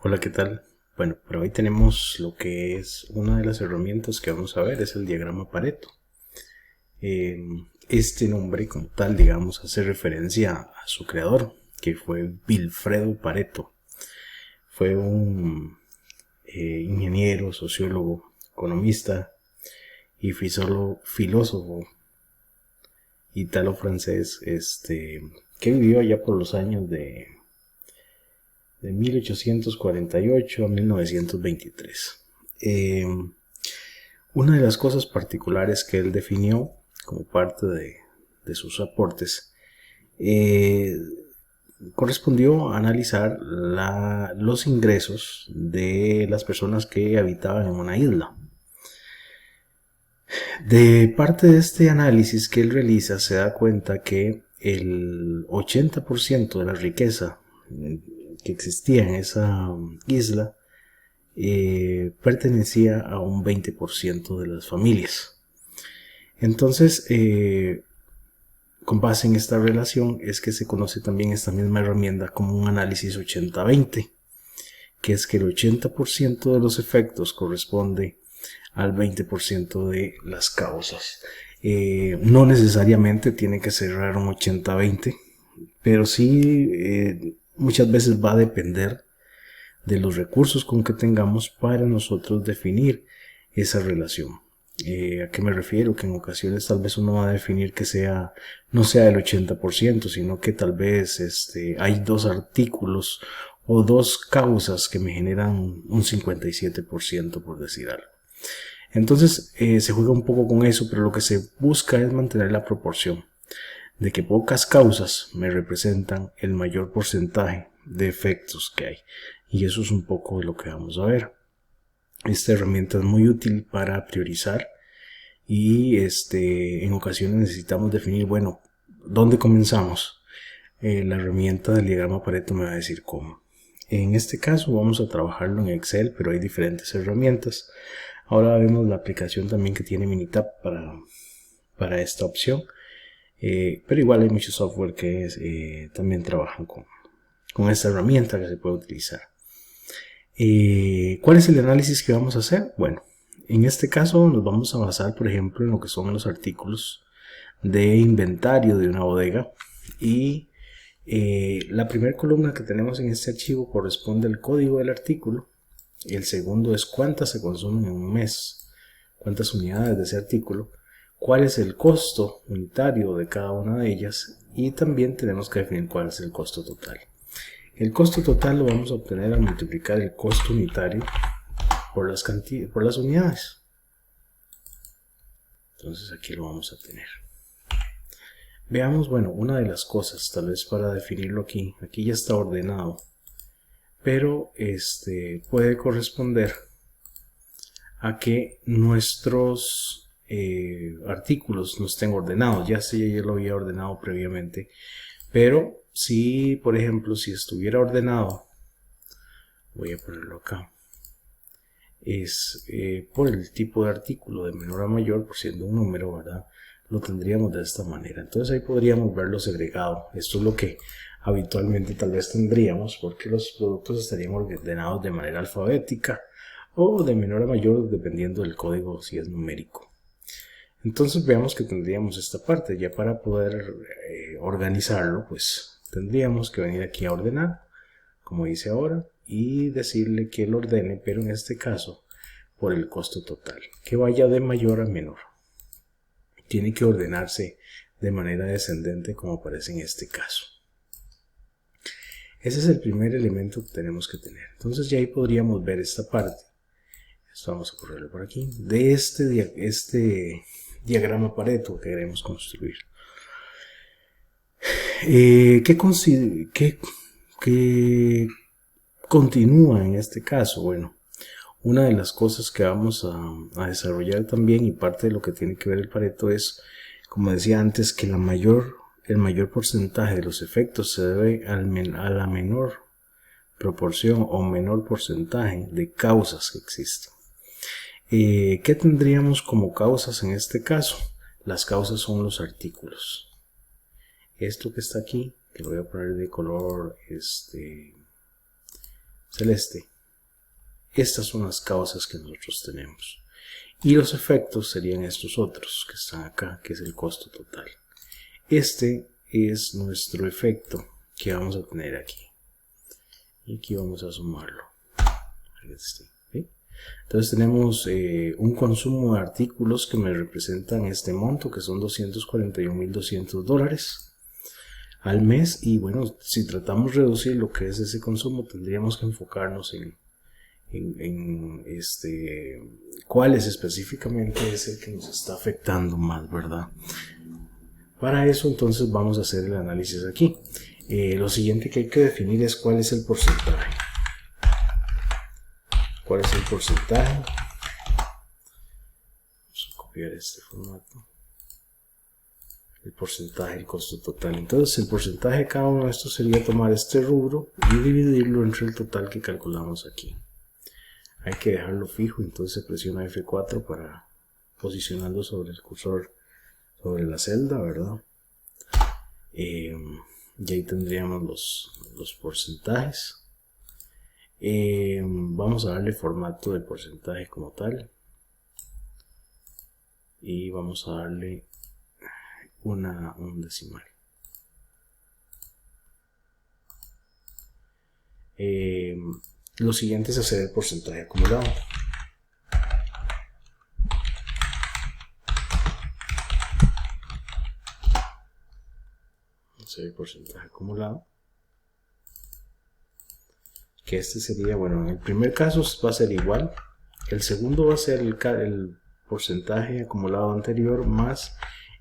Hola, ¿qué tal? Bueno, para hoy tenemos lo que es una de las herramientas que vamos a ver, es el diagrama Pareto. Este nombre como tal, digamos, hace referencia a su creador, que fue Vilfredo Pareto. Fue un ingeniero, sociólogo, economista y filósofo italo-francés, que vivió allá por los años de 1848 a 1923. Una de las cosas particulares que él definió como parte de sus aportes correspondió a analizar los ingresos de las personas que habitaban en una isla. De parte de este análisis que él realiza, se da cuenta que el 80% de la riqueza que existía en esa isla pertenecía a un 20% de las familias. Entonces, con base en esta relación es que se conoce también esta misma herramienta como un análisis 80-20, que es que el 80% de los efectos corresponde al 20% de las causas. No necesariamente tiene que cerrar un 80-20, pero sí muchas veces va a depender de los recursos con que tengamos para nosotros definir esa relación. ¿A qué me refiero? Que en ocasiones tal vez uno va a definir que no sea el 80%, sino que tal vez hay dos artículos o dos causas que me generan un 57%, por decir algo. Entonces se juega un poco con eso, pero lo que se busca es mantener la proporción de que pocas causas me representan el mayor porcentaje de efectos que hay. Y eso es un poco de lo que vamos a ver. Esta herramienta es muy útil para priorizar y en ocasiones necesitamos definir, bueno, ¿dónde comenzamos? La herramienta del diagrama Pareto me va a decir cómo. En este caso vamos a trabajarlo en Excel, pero hay diferentes herramientas. Ahora vemos la aplicación también que tiene Minitab para esta opción. Pero igual hay mucho software que también trabajan con esta herramienta que se puede utilizar. ¿Cuál es el análisis que vamos a hacer? Bueno, en este caso nos vamos a basar, por ejemplo, en lo que son los artículos de inventario de una bodega. Y la primera columna que tenemos en este archivo corresponde al código del artículo. El segundo es cuántas se consumen en un mes, cuántas unidades de ese artículo, cuál es el costo unitario de cada una de ellas, y también tenemos que definir cuál es el costo total. El costo total lo vamos a obtener al multiplicar el costo unitario por las unidades. Entonces aquí lo vamos a tener. Veamos, bueno, una de las cosas, tal vez para definirlo aquí ya está ordenado, pero puede corresponder a que nuestros artículos no estén ordenados. Ya lo había ordenado previamente, pero si, por ejemplo, si estuviera ordenado, voy a ponerlo acá, es por el tipo de artículo de menor a mayor, por siendo un número, ¿verdad? Lo tendríamos de esta manera. Entonces ahí podríamos verlo segregado. Esto es lo que habitualmente tal vez tendríamos, porque los productos estarían ordenados de manera alfabética o de menor a mayor dependiendo del código, si es numérico. Entonces veamos que tendríamos esta parte. Ya para poder organizarlo, pues tendríamos que venir aquí a ordenar, como dice ahora, y decirle que lo ordene, pero en este caso por el costo total, que vaya de mayor a menor. Tiene que ordenarse de manera descendente, como aparece en este caso. Ese es el primer elemento que tenemos que tener. Entonces ya ahí podríamos ver esta parte. Esto vamos a correrlo por aquí, de este diagrama Pareto que queremos construir. ¿Qué continúa en este caso? Bueno, una de las cosas que vamos a desarrollar también, y parte de lo que tiene que ver el Pareto, es, como decía antes, que el mayor porcentaje de los efectos se debe a la menor proporción o menor porcentaje de causas que existen. ¿Qué tendríamos como causas en este caso? Las causas son los artículos. Esto que está aquí, que lo voy a poner de color celeste, Estas son las causas que nosotros tenemos. Y los efectos serían estos otros que están acá, que es el costo total. Este es nuestro efecto que vamos a tener aquí. Y aquí vamos a sumarlo. ¿Sí? Entonces tenemos un consumo de artículos que me representan este monto, que son $241.200 al mes. Y bueno, si tratamos de reducir lo que es ese consumo, tendríamos que enfocarnos en cuál es específicamente es el que nos está afectando más, ¿verdad? Para eso entonces vamos a hacer el análisis aquí. Lo siguiente que hay que definir es cuál es el porcentaje. ¿Cuál es el porcentaje? Vamos a copiar este formato. El porcentaje, el costo total. Entonces el porcentaje de cada uno de estos sería tomar este rubro y dividirlo entre el total que calculamos aquí. Hay que dejarlo fijo, entonces se presiona F4 para posicionarlo sobre el cursor, sobre la celda, ¿verdad? Y ahí tendríamos los porcentajes. Vamos a darle formato de porcentaje como tal. Y vamos a darle un decimal. Lo siguiente es hacer el porcentaje acumulado. Hacer el porcentaje acumulado. Que este sería, bueno, en el primer caso va a ser igual. El segundo va a ser el porcentaje acumulado anterior más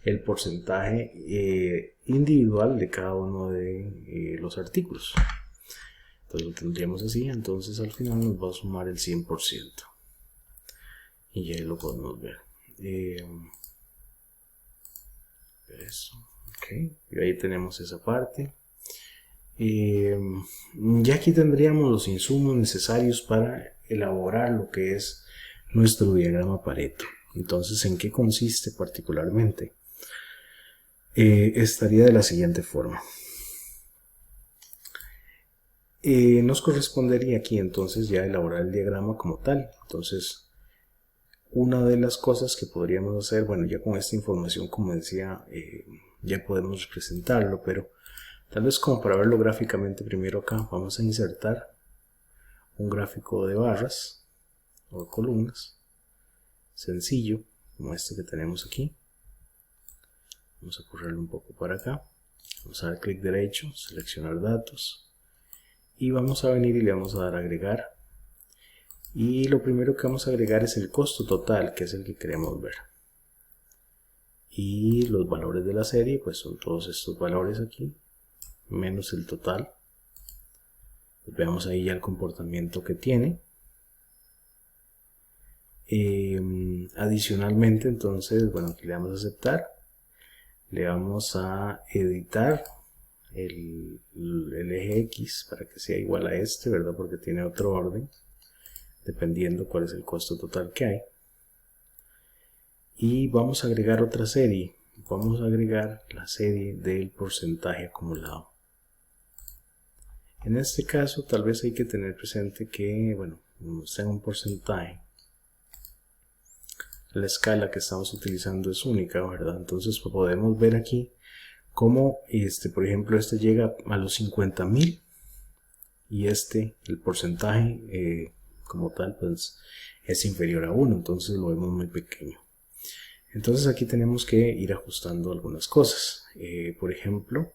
el porcentaje individual de cada uno de los artículos. Entonces lo tendríamos así, entonces al final nos va a sumar el 100%. Y ya lo podemos ver. Eso, ok. Y ahí tenemos esa parte. Ya aquí tendríamos los insumos necesarios para elaborar lo que es nuestro diagrama Pareto. Entonces, ¿en qué consiste particularmente? Estaría de la siguiente forma. Nos correspondería aquí entonces ya elaborar el diagrama como tal. Entonces, una de las cosas que podríamos hacer, bueno, ya con esta información, como decía, ya podemos representarlo, pero tal vez como para verlo gráficamente, primero acá vamos a insertar un gráfico de barras o de columnas, sencillo, como este que tenemos aquí. Vamos a correrlo un poco para acá. Vamos a dar clic derecho, seleccionar datos. Y vamos a venir y le vamos a dar a agregar. Y lo primero que vamos a agregar es el costo total, que es el que queremos ver. Y los valores de la serie, pues son todos estos valores aquí, menos el total. Pues veamos ahí ya el comportamiento que tiene. Adicionalmente, entonces, bueno, aquí le vamos a aceptar. Le vamos a editar el eje X para que sea igual a este, ¿verdad? Porque tiene otro orden, dependiendo cuál es el costo total que hay. Y vamos a agregar otra serie. Vamos a agregar la serie del porcentaje acumulado. En este caso, tal vez hay que tener presente que, bueno, está en un porcentaje. La escala que estamos utilizando es única, ¿verdad? Entonces podemos ver aquí cómo, por ejemplo, este llega a los 50.000 y el porcentaje como tal, pues es inferior a 1, entonces lo vemos muy pequeño. Entonces aquí tenemos que ir ajustando algunas cosas. Por ejemplo,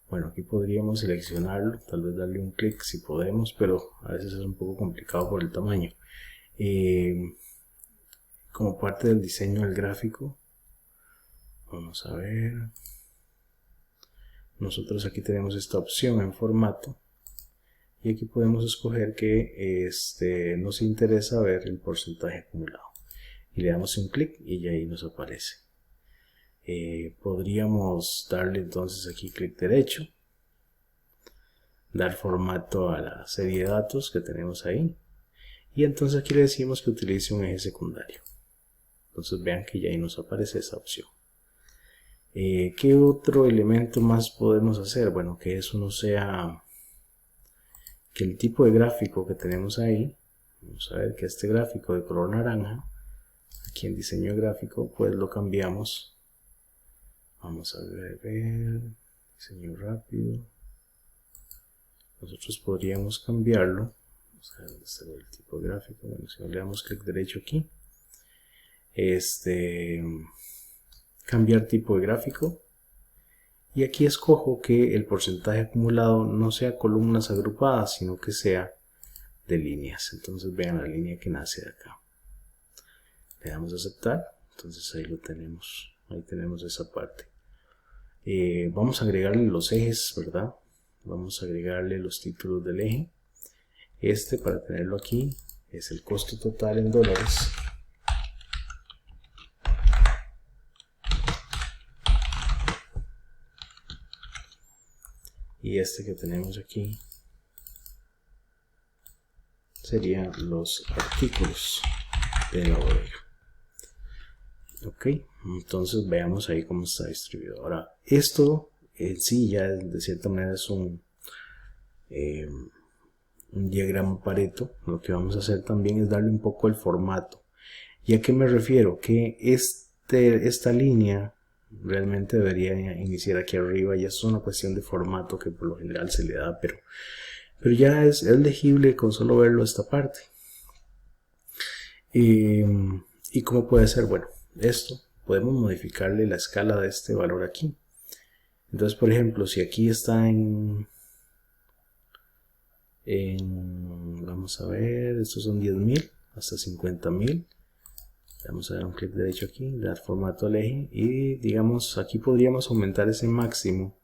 bueno, aquí podríamos seleccionarlo, tal vez darle un clic si podemos, pero a veces es un poco complicado por el tamaño. Como parte del diseño del gráfico, vamos a ver. Nosotros aquí tenemos esta opción en formato y aquí podemos escoger que nos interesa ver el porcentaje acumulado y le damos un clic y ya ahí nos aparece. Podríamos darle entonces aquí clic derecho, dar formato a la serie de datos que tenemos ahí y entonces aquí le decimos que utilice un eje secundario. Entonces vean que ya ahí nos aparece esa opción. ¿Qué otro elemento más podemos hacer? Bueno, que eso no sea, que el tipo de gráfico que tenemos ahí Vamos a ver que este gráfico de color naranja, aquí en diseño gráfico, pues lo cambiamos. Vamos a ver, diseño rápido. Nosotros podríamos cambiarlo. Vamos a ver dónde está el tipo de gráfico. Bueno, si le damos clic derecho aquí, cambiar tipo de gráfico. Y aquí escojo que el porcentaje acumulado no sea columnas agrupadas, sino que sea de líneas. Entonces vean la línea que nace de acá. Le damos a aceptar. Entonces ahí lo tenemos. Ahí tenemos esa parte. Vamos a agregarle los ejes, ¿verdad? Vamos a agregarle los títulos del eje. Para tenerlo aquí, es el costo total en dólares. Y que tenemos aquí serían los artículos de la bodega. Ok, entonces veamos ahí cómo está distribuido. Ahora, esto en sí ya de cierta manera es un diagrama Pareto. Lo que vamos a hacer también es darle un poco el formato. ¿Y a qué me refiero? Que esta línea realmente debería iniciar aquí arriba. Ya es una cuestión de formato que por lo general se le da, pero ya es legible con solo verlo esta parte. ¿Y cómo puede ser? Bueno, esto podemos modificarle la escala de este valor aquí. Entonces, por ejemplo, si aquí está vamos a ver, estos son 10.000 hasta 50.000. Vamos a dar un clic derecho aquí, dar formato al eje y digamos aquí podríamos aumentar ese máximo.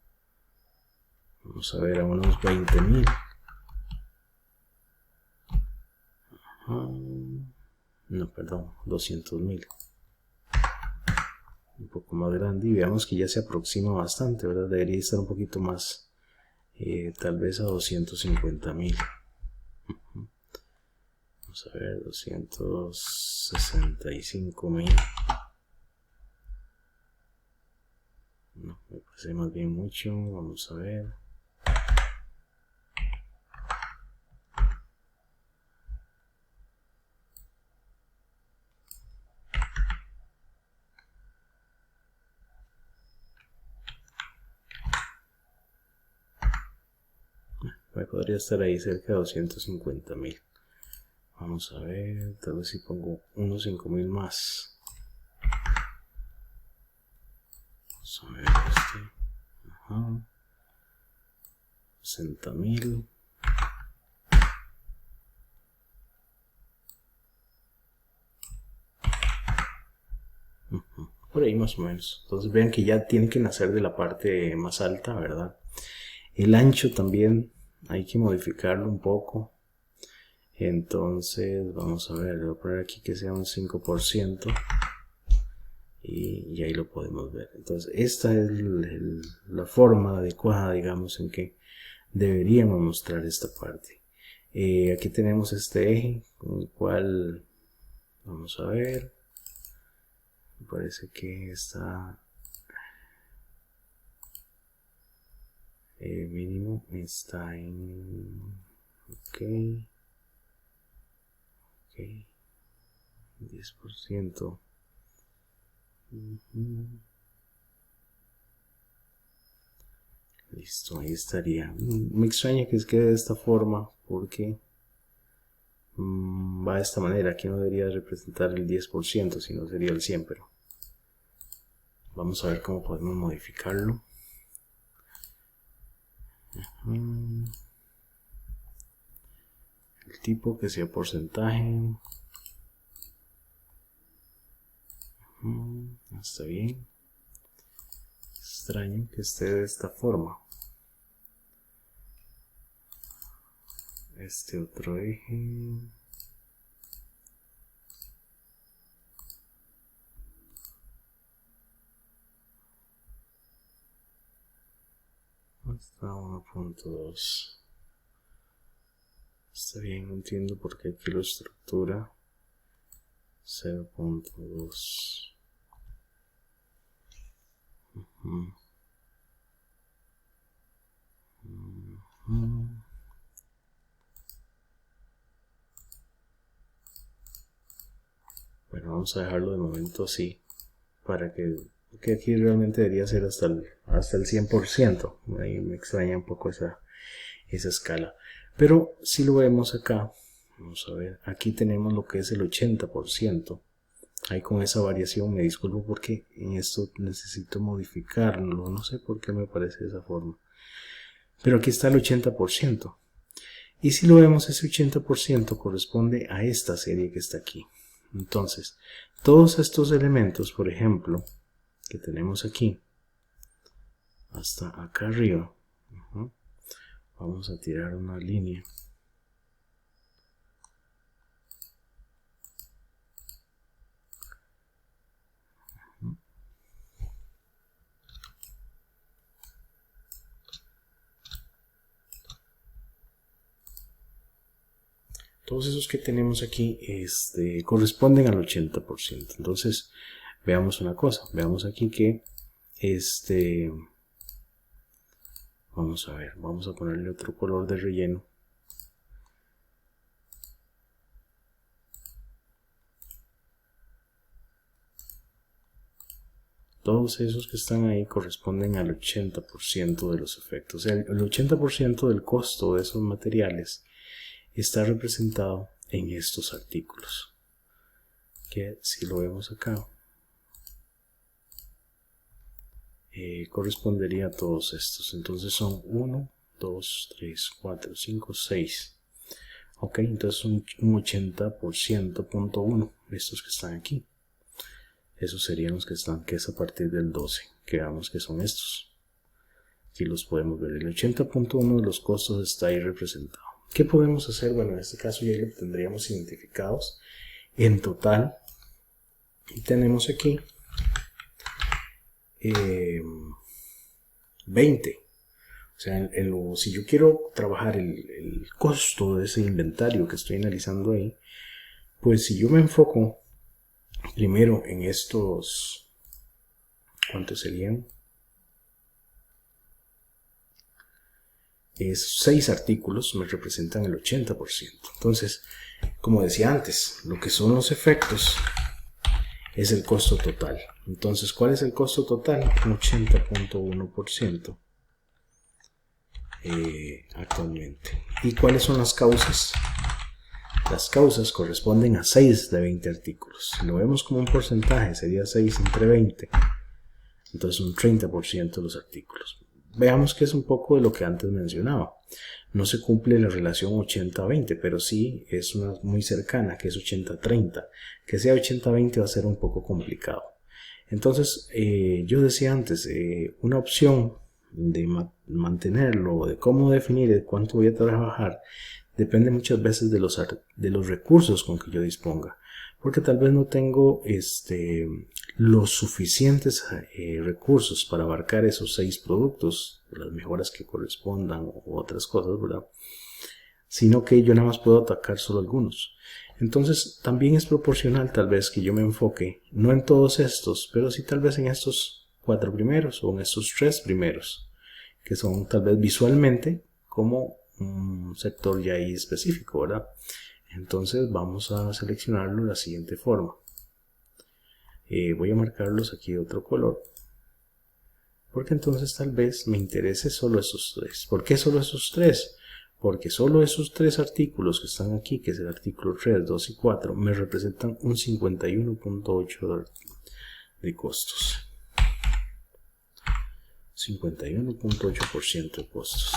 Vamos a ver a unos 20.000. No, perdón, 200.000. Un poco más grande y veamos que ya se aproxima bastante, ¿verdad? Debería estar un poquito más, tal vez a 250.000. Vamos a ver, 265.000. No, me parece más bien mucho. Vamos a ver. Podría estar ahí cerca de 250.000. Vamos a ver, tal vez si pongo unos 5.000 más. Vamos a ver Ajá. 60.000. Por ahí más o menos. Entonces vean que ya tiene que nacer de la parte más alta, ¿verdad? El ancho también hay que modificarlo un poco. Entonces vamos a ver, voy a poner aquí que sea un 5%. Y ahí lo podemos ver. Entonces esta es la forma adecuada, digamos, en que deberíamos mostrar esta parte. Aquí tenemos este eje con el cual vamos a ver. Me parece que está mínimo está en ok 10%. Listo, ahí estaría. Me extraña que quede de esta forma porque va de esta manera. Aquí no debería representar el 10%, sino sería el 100%, pero vamos a ver cómo podemos modificarlo. El tipo que sea porcentaje. Está bien. Extraño que esté de esta forma. Este otro eje. Hasta 1.2. Está bien, no entiendo por qué aquí lo estructura 0.2. Bueno, vamos a dejarlo de momento así, para que aquí realmente debería ser hasta el 100%. Ahí me extraña un poco esa escala. Pero si lo vemos acá, vamos a ver, aquí tenemos lo que es el 80%. Ahí con esa variación, me disculpo porque en esto necesito modificarlo, no sé por qué me parece de esa forma. Pero aquí está el 80%. Y si lo vemos, ese 80% corresponde a esta serie que está aquí. Entonces, todos estos elementos, por ejemplo, que tenemos aquí, hasta acá arriba, vamos a tirar una línea. Todos esos que tenemos aquí corresponden al 80%. Entonces, veamos una cosa. Veamos aquí que vamos a ver, vamos a ponerle otro color de relleno. Todos esos que están ahí corresponden al 80% de los efectos. O sea, el 80% del costo de esos materiales está representado en estos artículos. Que si lo vemos acá, correspondería a todos estos. Entonces son 1, 2, 3, 4, 5, 6. Ok, entonces un 80%.1 estos que están aquí. Esos serían los que están, que es a partir del 12, que veamos que son estos. Aquí los podemos ver, el 80.1 de los costos está ahí representado. ¿Qué podemos hacer? Bueno, en este caso ya lo tendríamos identificados. En total, tenemos aquí 20. O sea, si yo quiero trabajar el costo de ese inventario que estoy analizando ahí, pues si yo me enfoco primero en estos, ¿cuántos serían? 6 artículos me representan el 80%. Entonces, como decía antes, lo que son los efectos es el costo total. Entonces, ¿cuál es el costo total? 80.1% actualmente. ¿Y cuáles son las causas? Las causas corresponden a 6 de 20 artículos. Si lo vemos como un porcentaje, sería 6 entre 20. Entonces un 30% de los artículos. Veamos que es un poco de lo que antes mencionaba. No se cumple la relación 80-20, pero sí es una muy cercana, que es 80-30. Que sea 80-20 va a ser un poco complicado. Entonces, yo decía antes, una opción de mantenerlo, de cómo definir de cuánto voy a trabajar, depende muchas veces de los recursos con que yo disponga, porque tal vez no tengo los suficientes recursos para abarcar esos 6 productos, las mejoras que correspondan u otras cosas, ¿verdad? Sino que yo nada más puedo atacar solo algunos. Entonces también es proporcional tal vez que yo me enfoque no en todos estos, pero sí tal vez en estos 4 primeros o en estos 3 primeros, que son tal vez visualmente como un sector ya ahí específico, ¿verdad? Entonces vamos a seleccionarlo de la siguiente forma. Voy a marcarlos aquí de otro color, porque entonces tal vez me interese solo esos 3. ¿Por qué solo esos 3? Porque solo esos 3 artículos que están aquí, que es el artículo 3, 2 y 4, me representan un 51.8 de costos. 51.8% de costos.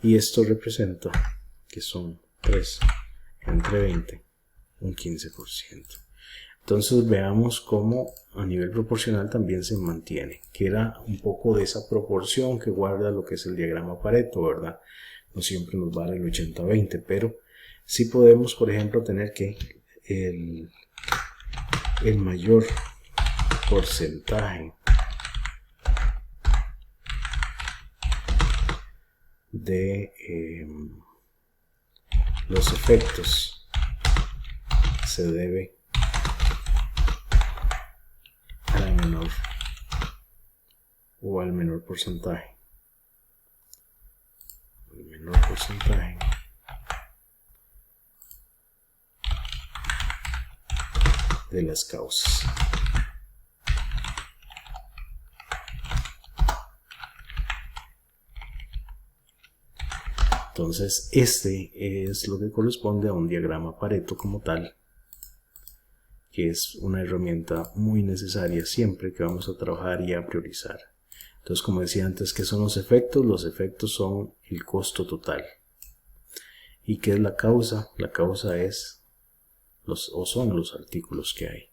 Y esto representa que son 3 entre 20, un 15%. Entonces veamos cómo a nivel proporcional también se mantiene, que era un poco de esa proporción que guarda lo que es el diagrama Pareto, ¿verdad? No siempre nos va a dar el 80-20, pero sí podemos, por ejemplo, tener que el mayor porcentaje de los efectos se debe al menor o al menor porcentaje. El menor porcentaje de las causas. Entonces este es lo que corresponde a un diagrama Pareto como tal, que es una herramienta muy necesaria siempre que vamos a trabajar y a priorizar. Entonces, como decía antes, ¿qué son los efectos? Los efectos son el costo total. ¿Y qué es la causa? La causa es son los artículos que hay.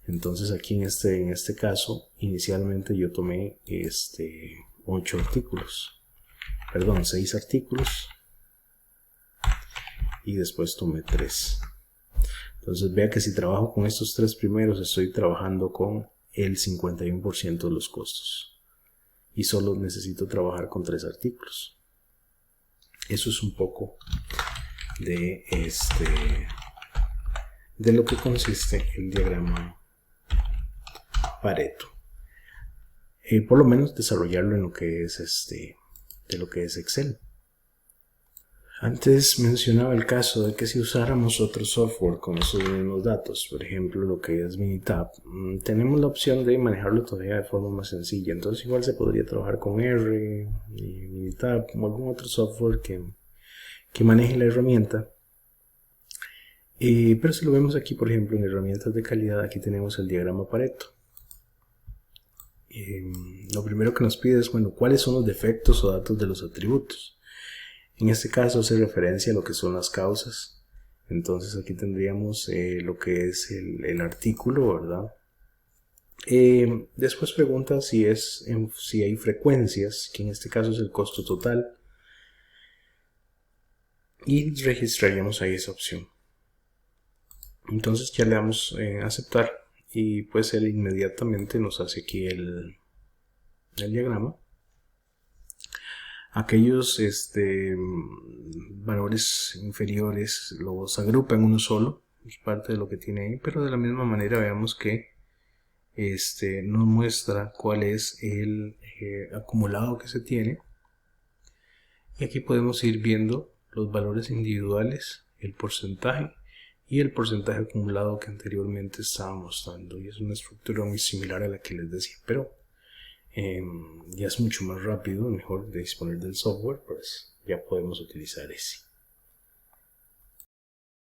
Entonces aquí en este caso, inicialmente yo tomé 6 artículos y después tomé 3. Entonces vea que si trabajo con estos 3 primeros, estoy trabajando con el 51% de los costos y solo necesito trabajar con 3 artículos. Eso es un poco de lo que consiste el diagrama Pareto. Por lo menos desarrollarlo en lo que es de lo que es Excel. Antes mencionaba el caso de que si usáramos otro software con esos mismos datos, por ejemplo lo que es Minitab, tenemos la opción de manejarlo todavía de forma más sencilla. Entonces igual se podría trabajar con R y Minitab o algún otro software que maneje la herramienta. Pero si lo vemos aquí, por ejemplo, en herramientas de calidad, aquí tenemos el diagrama Pareto. Lo primero que nos pide es, bueno, ¿cuáles son los defectos o datos de los atributos? En este caso hace referencia a lo que son las causas. Entonces aquí tendríamos lo que es el artículo, ¿verdad? Después pregunta si hay frecuencias, que en este caso es el costo total. Y registraríamos ahí esa opción. Entonces ya le damos a aceptar y pues él inmediatamente nos hace aquí el diagrama. Aquellos valores inferiores los agrupa en uno solo, es parte de lo que tiene ahí, pero de la misma manera veamos que nos muestra cuál es el acumulado que se tiene, y aquí podemos ir viendo los valores individuales, el porcentaje y el porcentaje acumulado que anteriormente estaba mostrando, y es una estructura muy similar a la que les decía, pero ya es mucho más rápido, mejor de disponer del software, pues ya podemos utilizar ese.